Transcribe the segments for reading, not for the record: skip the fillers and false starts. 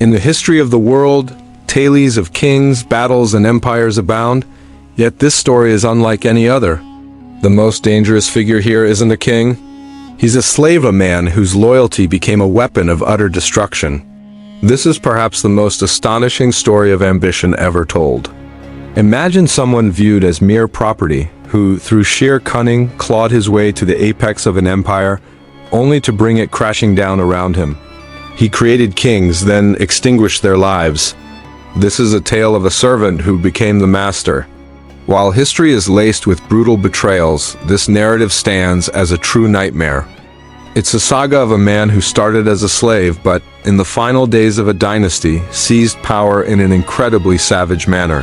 In the history of the world, tales of kings, battles, and empires abound, yet this story is unlike any other. The most dangerous figure here isn't a king. He's a slave, a man whose loyalty became a weapon of utter destruction. This is perhaps the most astonishing story of ambition ever told. Imagine someone viewed as mere property, who, through sheer cunning, clawed his way to the apex of an empire, only to bring it crashing down around him. He created kings, then extinguished their lives. This is a tale of a servant who became the master. While history is laced with brutal betrayals, this narrative stands as a true nightmare. It's a saga of a man who started as a slave, but, in the final days of a dynasty, seized power in an incredibly savage manner.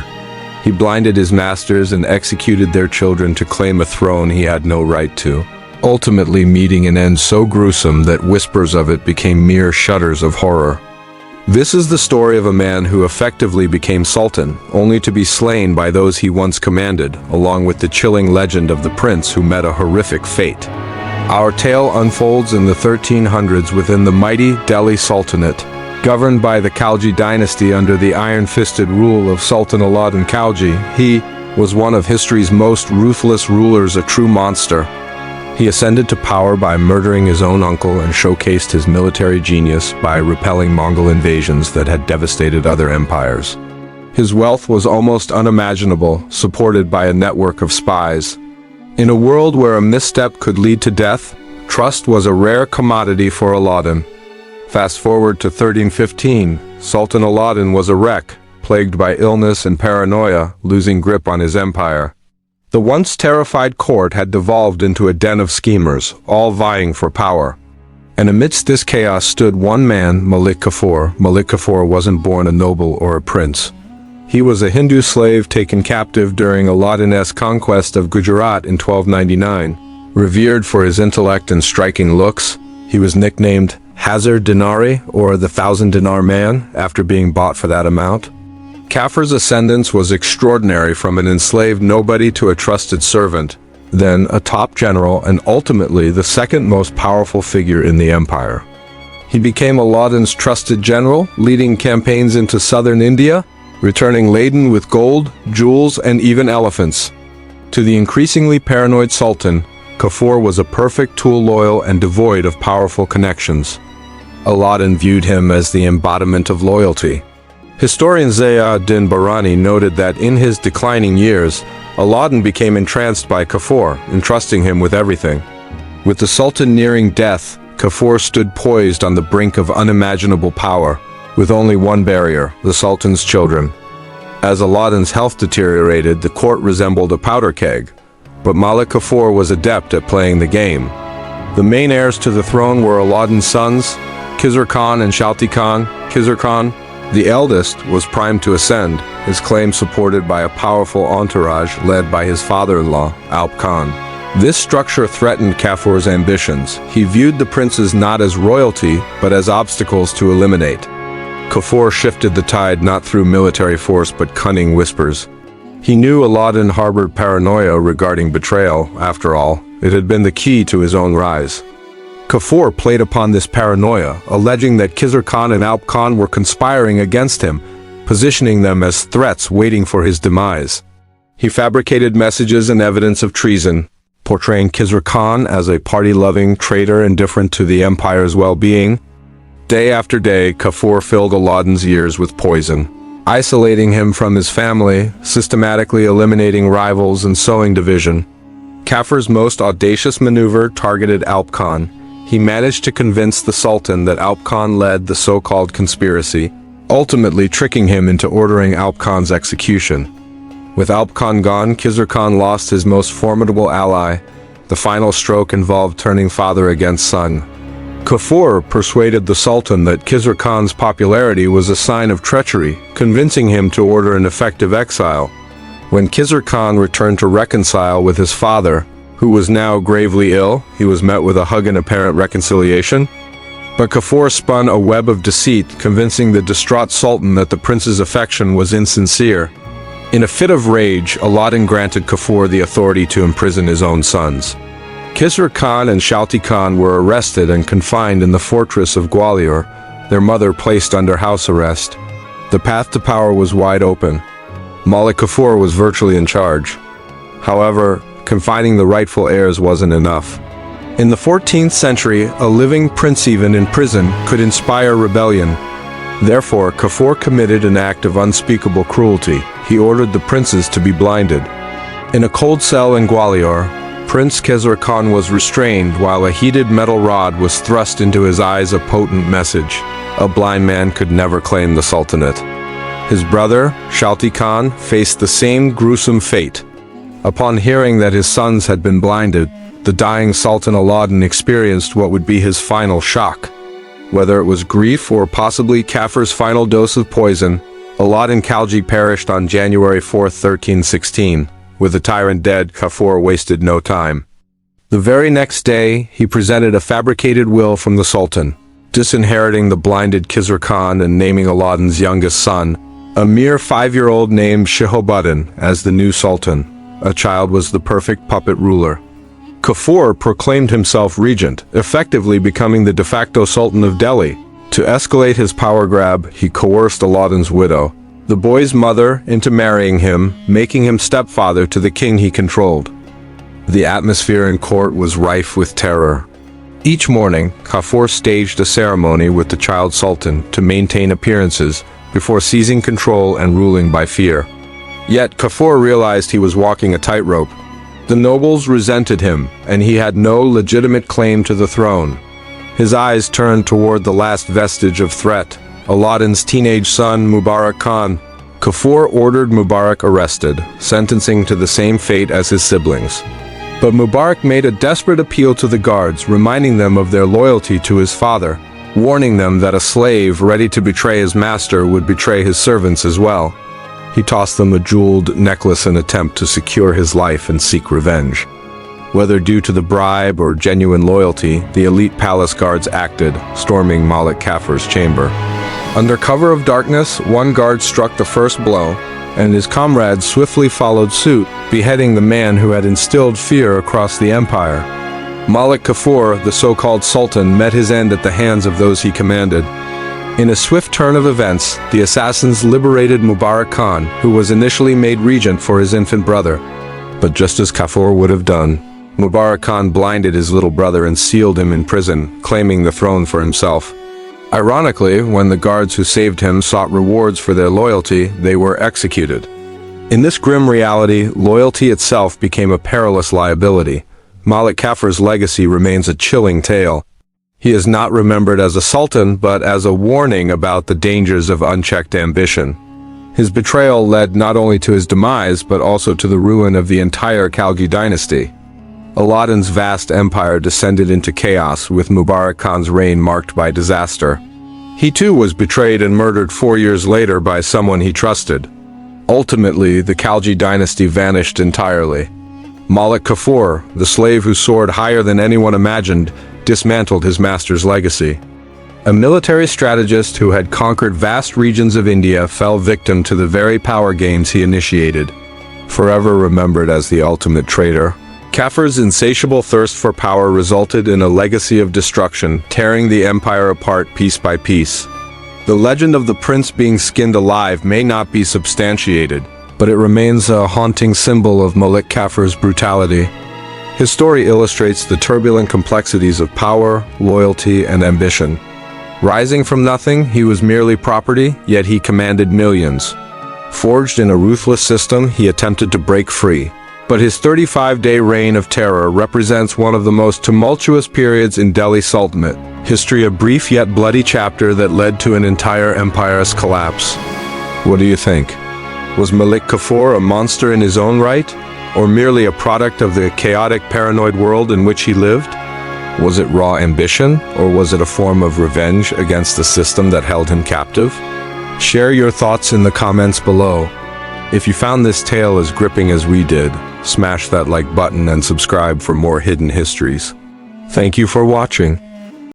He blinded his masters and executed their children to claim a throne he had no right to, ultimately meeting an end so gruesome that whispers of it became mere shudders of horror. This is the story of a man who effectively became sultan, only to be slain by those he once commanded, along with the chilling legend of the prince who met a horrific fate. Our tale unfolds in the 1300s within the mighty Delhi Sultanate, governed by the Khalji dynasty under the iron-fisted rule of Sultan Alauddin Khalji. He was one of history's most ruthless rulers, a true monster. He ascended to power by murdering his own uncle and showcased his military genius by repelling Mongol invasions that had devastated other empires. His wealth was almost unimaginable, supported by a network of spies. In a world where a misstep could lead to death, trust was a rare commodity for Alauddin. Fast forward to 1315, Sultan Alauddin was a wreck, plagued by illness and paranoia, losing grip on his empire. The once terrified court had devolved into a den of schemers, all vying for power. And amidst this chaos stood one man, Malik Kafur. Malik Kafur wasn't born a noble or a prince. He was a Hindu slave taken captive during Alauddin's conquest of Gujarat in 1299. Revered for his intellect and striking looks, he was nicknamed Hazar Dinari, or the 1,000-dinar man, after being bought for that amount. Kafur's ascendance was extraordinary, from an enslaved nobody to a trusted servant, then a top general, and ultimately the second most powerful figure in the empire. He became Alauddin's trusted general, leading campaigns into southern India, returning laden with gold, jewels, and even elephants. To the increasingly paranoid sultan, Kafur was a perfect tool, loyal and devoid of powerful connections. Alauddin viewed him as the embodiment of loyalty. Historian Ziauddin Barani noted that in his declining years, Alauddin became entranced by Kafur, entrusting him with everything. With the sultan nearing death, Kafur stood poised on the brink of unimaginable power, with only one barrier: the sultan's children. As Alauddin's health deteriorated, the court resembled a powder keg, but Malik Kafur was adept at playing the game. The main heirs to the throne were Alauddin's sons, Khizr Khan and Shalti Khan. Khizr Khan, the eldest, was primed to ascend, his claim supported by a powerful entourage led by his father-in-law, Alp Khan. This structure threatened Kafur's ambitions. He viewed the princes not as royalty, but as obstacles to eliminate. Kafur shifted the tide not through military force but cunning whispers. He knew Alauddin harbored paranoia regarding betrayal. After all, it had been the key to his own rise. Kafur played upon this paranoia, alleging that Khizr Khan and Alp Khan were conspiring against him, positioning them as threats waiting for his demise. He fabricated messages and evidence of treason, portraying Khizr Khan as a party-loving traitor indifferent to the empire's well-being. Day after day, Kafur filled Alauddin's ears with poison, isolating him from his family, systematically eliminating rivals and sowing division. Kafur's most audacious maneuver targeted Alp Khan. He managed to convince the Sultan that Alp Khan led the so-called conspiracy, ultimately tricking him into ordering Alp Khan's execution. With Alp Khan gone, Khizr Khan lost his most formidable ally. The final stroke involved turning father against son. Kafur persuaded the Sultan that Khizr Khan's popularity was a sign of treachery, convincing him to order an effective exile. When Khizr Khan returned to reconcile with his father, who was now gravely ill, he was met with a hug and apparent reconciliation. But Kafur spun a web of deceit, convincing the distraught Sultan that the prince's affection was insincere. In a fit of rage, Alauddin granted Kafur the authority to imprison his own sons. Khizr Khan and Shalti Khan were arrested and confined in the fortress of Gwalior, their mother placed under house arrest. The path to power was wide open. Malik Kafur was virtually in charge. However, confining the rightful heirs wasn't enough. In the 14th century, a living prince even in prison could inspire rebellion. Therefore, Kafur committed an act of unspeakable cruelty. He ordered the princes to be blinded. In a cold cell in Gwalior, Prince Khizr Khan was restrained while a heated metal rod was thrust into his eyes, a potent message. A blind man could never claim the Sultanate. His brother, Shalti Khan, faced the same gruesome fate. Upon hearing that his sons had been blinded, the dying Sultan Alauddin experienced what would be his final shock. Whether it was grief or possibly Kafur's final dose of poison, Alauddin Khalji perished on January 4, 1316. With the tyrant dead, Kafur wasted no time. The very next day, he presented a fabricated will from the Sultan, disinheriting the blinded Khizr Khan and naming Alauddin's youngest son, a mere 5-year-old named Shihobuddin, as the new Sultan. A child was the perfect puppet ruler. Kafur proclaimed himself regent, effectively becoming the de facto Sultan of Delhi. To escalate his power grab, he coerced Alauddin's widow, the boy's mother, into marrying him, making him stepfather to the king he controlled. The atmosphere in court was rife with terror. Each morning, Kafur staged a ceremony with the child sultan to maintain appearances before seizing control and ruling by fear. Yet Kafur realized he was walking a tightrope. The nobles resented him, and he had no legitimate claim to the throne. His eyes turned toward the last vestige of threat, Alauddin's teenage son, Mubarak Khan. Kafur ordered Mubarak arrested, sentencing to the same fate as his siblings. But Mubarak made a desperate appeal to the guards, reminding them of their loyalty to his father, warning them that a slave ready to betray his master would betray his servants as well. He tossed them a jeweled necklace in an attempt to secure his life and seek revenge. Whether due to the bribe or genuine loyalty, the elite palace guards acted, storming Malik Kafur's chamber. Under cover of darkness, one guard struck the first blow, and his comrades swiftly followed suit, beheading the man who had instilled fear across the empire. Malik Kafur, the so-called Sultan, met his end at the hands of those he commanded. In a swift turn of events, the assassins liberated Mubarak Khan, who was initially made regent for his infant brother. But just as Kafur would have done, Mubarak Khan blinded his little brother and sealed him in prison, claiming the throne for himself. Ironically, when the guards who saved him sought rewards for their loyalty, they were executed. In this grim reality, loyalty itself became a perilous liability. Malik Kafur's legacy remains a chilling tale. He is not remembered as a sultan, but as a warning about the dangers of unchecked ambition. His betrayal led not only to his demise, but also to the ruin of the entire Khalji dynasty. Alauddin's vast empire descended into chaos, with Mubarak Khan's reign marked by disaster. He too was betrayed and murdered 4 years later by someone he trusted. Ultimately, the Khalji dynasty vanished entirely. Malik Kafur, the slave who soared higher than anyone imagined, dismantled his master's legacy. A military strategist who had conquered vast regions of India fell victim to the very power games he initiated. Forever remembered as the ultimate traitor, Kafur's insatiable thirst for power resulted in a legacy of destruction, tearing the empire apart piece by piece. The legend of the prince being skinned alive may not be substantiated, but it remains a haunting symbol of Malik Kafur's brutality. His story illustrates the turbulent complexities of power, loyalty, and ambition. Rising from nothing, he was merely property, yet he commanded millions. Forged in a ruthless system, he attempted to break free. But his 35-day reign of terror represents one of the most tumultuous periods in Delhi Sultanate. History, a brief yet bloody chapter that led to an entire empire's collapse. What do you think? Was Malik Kafur a monster in his own right, or merely a product of the chaotic, paranoid world in which he lived? Was it raw ambition, or was it a form of revenge against the system that held him captive? Share your thoughts in the comments below. If you found this tale as gripping as we did, smash that like button and subscribe for more hidden histories. Thank you for watching.